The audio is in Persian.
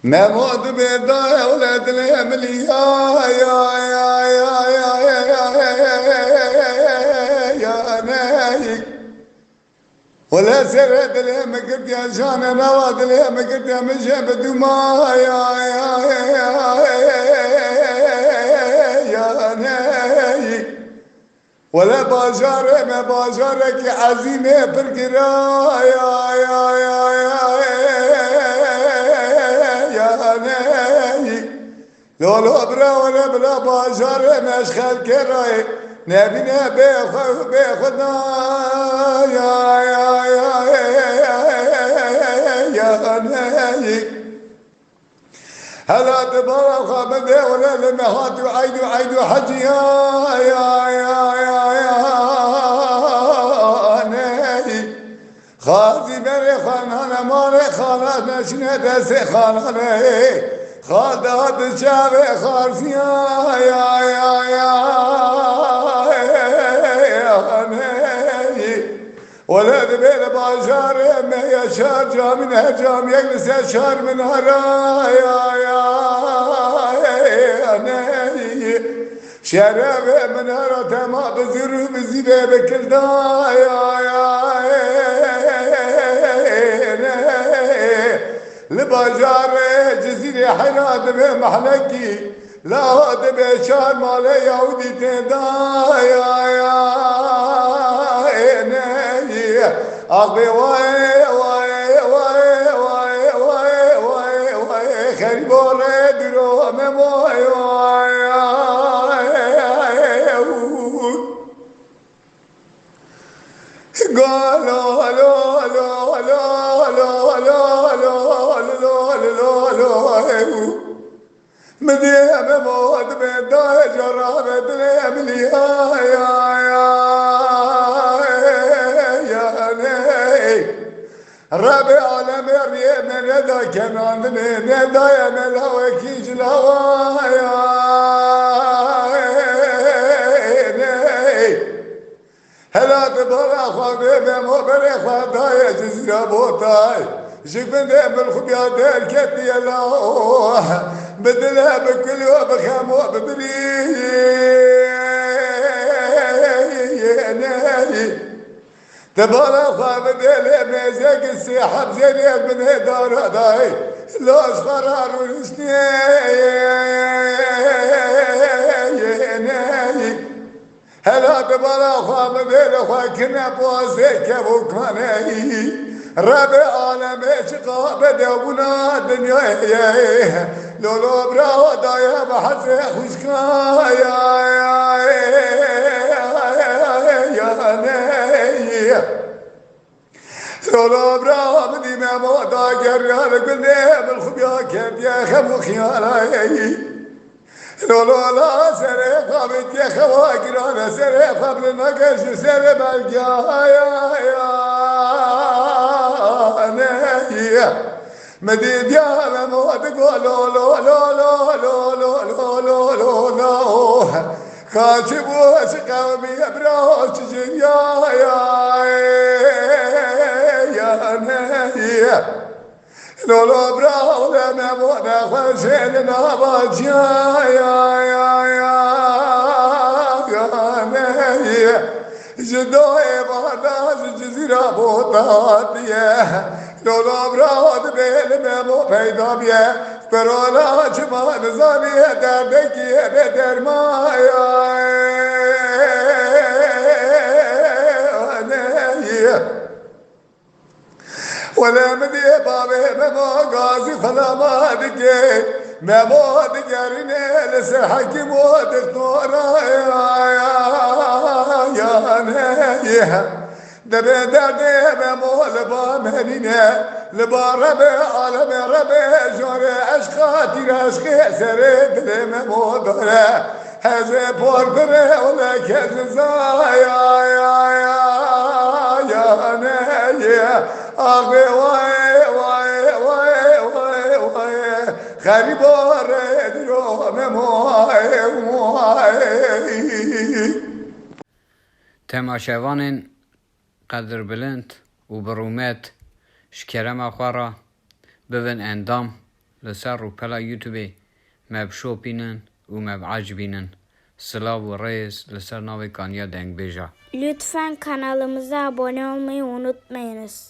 نموت بيضاء ولد اليملي يا نايك ولا سرد اليم قد يا جان نواد اليم قد يا مجيب دماء يا نايك ولا بازار ما بازارك عزيمة في القراء يا نايك لولو برا ولا بلا بازار مشخل كراي نبينا بيخدنا يا نايك هلا تبارك خابد ولا لمهات وعيد حجي يا نايك خازي بري خانانا مالي خانات نشنة دسي خانانا خادات شابي خارسي يا نايك ولد بين بازار ما يشار جامنا جام يجلس يشار من هرايا يا نايك شراب من هرا ما بزر بزيبه بكل دايا لبازار جزيرة حيرات بمحلقي لا هاد بشار مالي يهودي تدايا أخبي واي خريبو ردرو مموي قالوا لو مديم موت بداية جرابة دليم ليا يا ناي ربي عالم ريم ندا كمان ندا يا ملوى كيج الهوا يا ناي هلا تبرا خاطي بمو بريخا داية جزيرة بوتاي شكبن ديم بالخبيا دير كتي الله بدلها بكل وبخام وببري ناي تبارا خاطي ديلي ميزيك السيحب زيني من هدار داي لوش قرار ونسني ناي هلا تبارا خاطي ديلي خاكنا بوزيك بوكاني ربي عالم عشقا بدونا دنيا لولو برا دايا بحزي خشكا يا ناي لولو برا بدي ما مودا قرر قلبي بالخبيا كيف يا خمو خيالاي لولو لا سري قابت يا خواقرانا سري قبل نقش سري بلقيا مديد يا مموت لو لو لو لو لو لو لو لو لو لو خاشب واشق قومي براش يا ناي لو لو برا ولا مموت خشين نابج يا ناي جدوي باداز جزيرة بوطاتية لولو براد بيل ممو پیدا بیه پرولا چما نزانیه دردکیه بدر مایا ولا مدي بابي ممو غازي فلا ما دقي ممو دقرني لسحك مو دكتورا يا نايه دبي دردي بمو لبا مهنينه لبا ربي عالم ربي جوري عشقاتي رشقي سري دلي ممو داره هزي بوربري ولا كززا يا نايه أخي واي خريبو ردرو مموي تماشاوان قدر بلند و برومت شکرم خوارا ببن اندام لسر و پلا یوتیوبی مب شوپینن و مب عجبینن. Sılav ve reis لسر ناوی کانیا دنگ بیجا. Lütfen kanalımıza abone olmayı unutmayınız.